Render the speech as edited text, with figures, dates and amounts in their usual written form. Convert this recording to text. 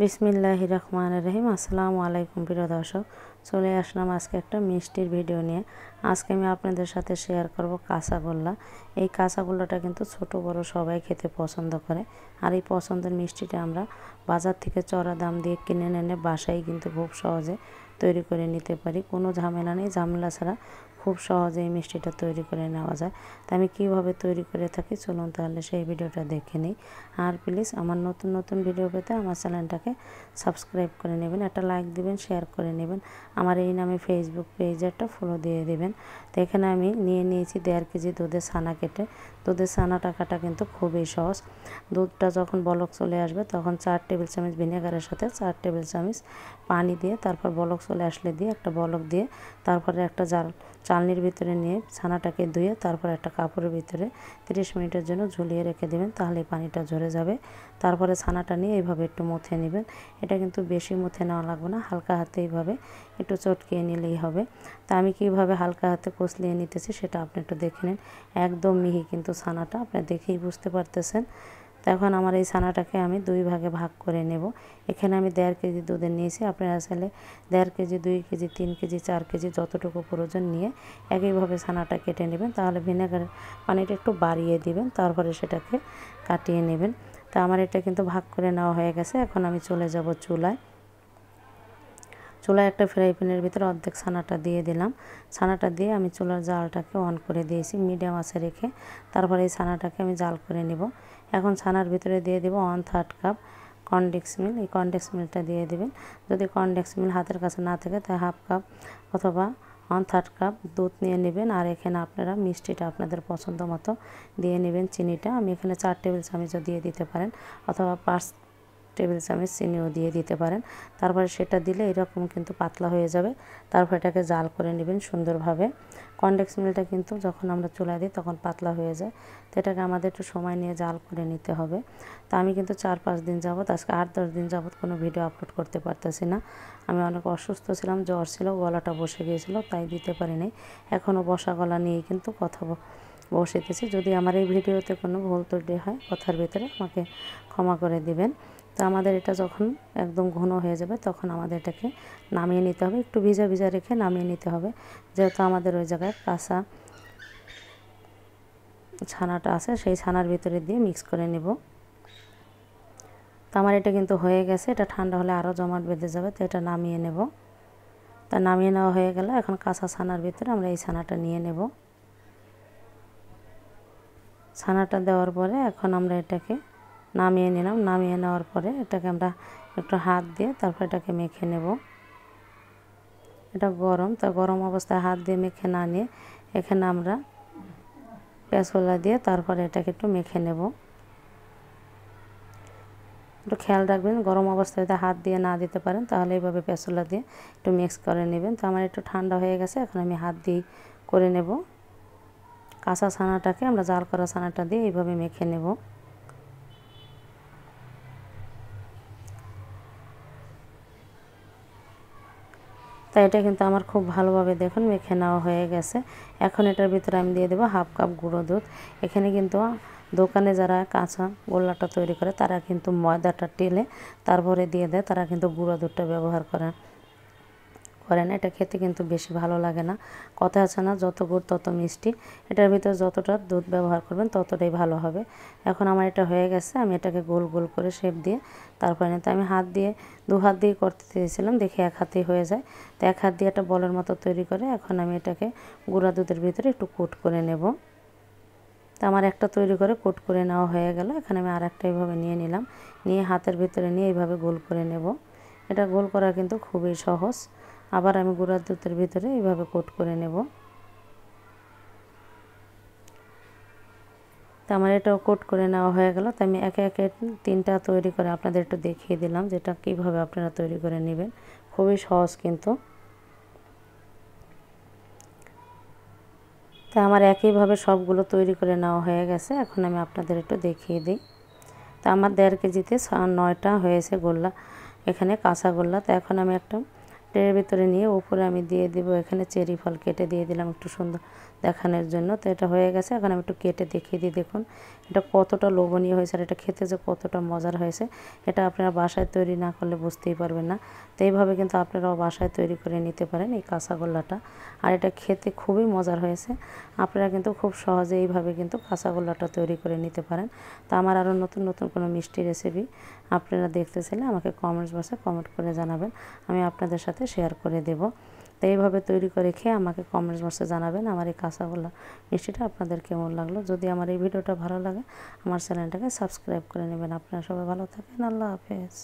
বিসমিল্লাহির রহমানির রহিম। আসসালামু আলাইকুম প্রিয় দর্শক, চলে আসলাম আজকে একটা মিষ্টির ভিডিও নিয়ে। আজকে আমি আপনাদের সাথে শেয়ার করব কাঁচাগোল্লা। এই কাঁচাগোল্লাটা কিন্তু ছোট বড় সবাই খেতে পছন্দ করে। আর এই পছন্দের মিষ্টিটা আমরা বাজার থেকে চড়া দাম দিয়ে কিনে এনে বাসায় কিন্তু খুব সহজে তৈরি করে নিতে পারি। কোনো ঝামেলা নেই, ঝামেলা ছাড়া খুব সহজে এই মিষ্টিটা তৈরি করে নেওয়া যায়। তা আমি কীভাবে তৈরি করে থাকি চলুন তাহলে সেই ভিডিওটা দেখে নিই। আর প্লিজ আমার নতুন নতুন ভিডিও পেতে আমার চ্যানেলটাকে সাবস্ক্রাইব করে নেবেন, একটা লাইক দিবেন, শেয়ার করে নেবেন। আমার এই নামে ফেসবুক পেজে একটা ফলো দিয়ে দেবেন। তো এখানে আমি নিয়েছি 1.5 কেজি দুধের ছানা কেটে। দুধের ছানাটা কাটা কিন্তু খুবই সহজ। দুধটা যখন বলক চলে আসবে তখন 4 টেবিল চামচ ভিনেগারের সাথে 4 টেবিল চামচ পানি দিয়ে, তারপর বলক চলে আসলে দিয়ে একটা বলক দিয়ে, তারপরে একটা চালনির ভিতরে নিয়ে ছানাটাকে ধুয়ে তারপর একটা কাপড়ের ভিতরে 30 মিনিটের জন্য ঝুলিয়ে রেখে দেবেন, তাহলে পানিটা ঝরে যাবে। তারপরে ছানাটা নিয়ে এইভাবে একটু মুথে নেবেন। এটা কিন্তু বেশি মুথে নেওয়া লাগবে না, হালকা হাতে এইভাবে একটু চটকিয়ে নিলেই হবে। তা আমি কীভাবে হালকা হাতে কষলিয়ে নিতেছি সেটা আপনি একটু দেখে নিন। একদম মিহি কিন্তু ছানাটা, আপনি দেখেই বুঝতে পারতেছেন। তো এখন আমার এই ছানাটাকে আমি 2 ভাগে ভাগ করে নেব। এখানে আমি 1.5 কেজি দুধের নিয়েছি, আপনারা চাইলে 1.5 কেজি, 2 কেজি, 3 কেজি, 4 কেজি যতটুকু প্রয়োজন নিয়ে একইভাবে ছানাটা কেটে নেবেন। তাহলে ভিনেগারের পানিটা একটু বাড়িয়ে দিবেন, তারপরে সেটাকে কাটিয়ে নেবেন। তা আমার এটা কিন্তু ভাগ করে নেওয়া হয়ে গেছে। এখন আমি চলে যাব চুলায়। একটা ফ্রাই প্যানের ভিতরে অর্ধেক ছানাটা দিয়ে দিলাম। ছানাটা দিয়ে আমি চুলার জালটাকে অন করে দিয়েছি মিডিয়াম আঁচে রেখে। তারপরে এই ছানাটাকে আমি জাল করে নেব। এখন ছানার ভিতরে দিয়ে দেব 1/3 কাপ কনডেন্স মিল্ক। এই কনডেন্স মিল্কটা দিয়ে দেবেন। যদি কনডেন্স মিল্ক হাতের কাছে না থাকে তাই 1/2 কাপ অথবা 1/3 কাপ দুধ নিয়ে নেবেন। আর এখানে আপনারা মিষ্টিটা আপনাদের পছন্দ মতো দিয়ে নেবেন। চিনিটা আমি এখানে 4 টেবিল চামচও দিয়ে দিতে পারেন, অথবা 5 টেবিল চামচ চিনিও দিয়ে দিতে পারেন। তারপরে সেটা দিলে এরকম কিন্তু পাতলা হয়ে যাবে। তারপর এটাকে জাল করে নেবেন সুন্দরভাবে। কনডেন্স মিল্কটা কিন্তু যখন আমরা চুলায় দিই তখন পাতলা হয়ে যায়, তো এটাকে আমাদের একটু সময় নিয়ে জাল করে নিতে হবে। তো আমি কিন্তু 4-5 দিন যাবত, আজকে 8-10 দিন যাবত কোনো ভিডিও আপলোড করতে পারতেছি না। আমি অনেক অসুস্থ ছিলাম, জ্বর ছিল, গলাটা বসে গিয়েছিল, তাই দিতে পারি নাই। এখনও বসা গলা নিয়েই কিন্তু কথা বসিতেছি। যদি আমার এই ভিডিওতে কোনো ভুল ত্রুটি হয় কথার ভিতরে আমাকে ক্ষমা করে দিবেন। তো আমাদের এটা যখন একদম ঘন হয়ে যাবে তখন আমাদের এটাকে নামিয়ে নিতে হবে। একটু ভিজা ভিজা রেখে নামিয়ে নিতে হবে, যেহেতু আমাদের ওই জায়গায় কাঁচা ছানাটা আছে, সেই ছানার ভিতরে দিয়ে মিক্স করে নেব। তো আমার এটা কিন্তু হয়ে গেছে। এটা ঠান্ডা হলে আরও জমাট বেঁধে যাবে, তো এটা নামিয়ে নেব। তা নামিয়ে নেওয়া হয়ে গেল। এখন কাঁচা ছানার ভিতরে আমরা এই ছানাটা নিয়ে নেব। ছানাটা দেওয়ার পরে এখন আমরা এটাকে নামিয়ে নিলাম। নামিয়ে নেওয়ার পরে এটাকে আমরা একটু হাত দিয়ে তারপর এটাকে মেখে নেব। এটা গরম, তা গরম অবস্থায় হাত দিয়ে মেখে না নিয়ে এখানে আমরা পেঁচুলা দিয়ে তারপরে এটাকে একটু মেখে নেব। একটু খেয়াল রাখবেন গরম অবস্থায় যদি হাত দিয়ে না দিতে পারেন তাহলে এইভাবে পেঁচুলা দিয়ে একটু মিক্স করে নেবেন। তো আমার একটু ঠান্ডা হয়ে গেছে, এখন আমি হাত দিয়ে করে নেব। কাঁচা ছানাটাকে আমরা জাল করা ছানাটা দিয়ে এইভাবে মেখে নেব। তাই এটা কিন্তু আমার খুব ভালোভাবে দেখুন মেখে নেওয়া হয়ে গেছে। এখন এটার ভিতরে আমি দিয়ে দেবো 1/2 কাপ গুঁড়ো দুধ। এখানে কিন্তু দোকানে যারা কাঁচা গোল্লাটা তৈরি করে তারা কিন্তু ময়দাটা টেলে তারপরে দিয়ে দেয়, তারা কিন্তু গুঁড়ো দুধটা ব্যবহার করে না। এটা খেতে কিন্তু বেশি ভালো লাগে না। কথা আছে না, যত গুড় তত মিষ্টি। এটার ভিতরে যতটা দুধ ব্যবহার করবেন ততটাই ভালো হবে। এখন আমার এটা হয়ে গেছে, আমি এটাকে গোল গোল করে শেপ দিয়ে তারপরে নিতে আমি দু হাত দিয়ে করতে চেয়েছিলাম, দেখি এক হাতেই হয়ে যায়। তো এক হাত দিয়ে একটা বলের মতো তৈরি করে এখন আমি এটাকে গুঁড়া দুধের ভিতরে একটু কোট করে নেব। তো আমার একটা তৈরি করে কোট করে নেওয়া হয়ে গেল। এখানে আমি আর একটা এইভাবে নিয়ে নিলাম, নিয়ে হাতের ভিতরে নিয়ে এইভাবে গোল করে নেব। এটা গোল করা কিন্তু খুবই সহজ। আবার আমি গুঁড়া দুধের ভিতরে এইভাবে কোট করে নেব। তো আমার এটাও কোট করে নেওয়া হয়ে গেল। তো আমি একে একে 3টা তৈরি করে আপনাদের একটু দেখিয়ে দিলাম যেটা কিভাবে আপনারা তৈরি করে নেবেন। খুবই সহজ কিন্তু। তো আমার একইভাবে সবগুলো তৈরি করে নেওয়া হয়ে গেছে। এখন আমি আপনাদের একটু দেখিয়ে দিই। তো আমার 1.5 কেজিতে 9টা হয়েছে গোল্লা, এখানে কাঁচা গোল্লা। তো এখন আমি একটা ট্রের ভিতরে নিয়ে উপরে আমি দিয়ে দিব এখানে চেরি ফল কেটে দিয়ে দিলাম একটু সুন্দর দেখানোর জন্য। তো এটা হয়ে গেছে, এখন আমি একটু কেটে দেখিয়ে দিই। দেখুন এটা কতটা লোভনীয় হয়েছে আর এটা খেতে যে কতটা মজার হয়েছে, এটা আপনারা বাসায় তৈরি না করলে বুঝতেই পারবেন না। তো এইভাবে কিন্তু আপনারাও বাসায় তৈরি করে নিতে পারেন এই কাঁচাগোল্লাটা, আর এটা খেতে খুবই মজার হয়েছে। আপনারা কিন্তু খুব সহজে এইভাবে কিন্তু কাঁচাগোল্লাটা তৈরি করে নিতে পারেন। তো আমার আরও নতুন নতুন কোনো মিষ্টি রেসিপি আপনারা দেখতে চাইলে আমাকে কমেন্টস বক্সে কমেন্ট করে জানাবেন, আমি আপনাদের সাথে শেয়ার করে দেব। তো এইভাবে তৈরি করে খেয়ে আমাকে কমেন্টস বক্সে জানাবেন আমার এই কাঁচাগোল্লা মিষ্টিটা আপনাদের কেমন লাগলো। যদি আমার এই ভিডিওটা ভালো লাগে আমার চ্যানেলটাকে সাবস্ক্রাইব করে নেবেন। আপনারা সবাই ভালো থাকেন, আল্লাহ হাফেজ।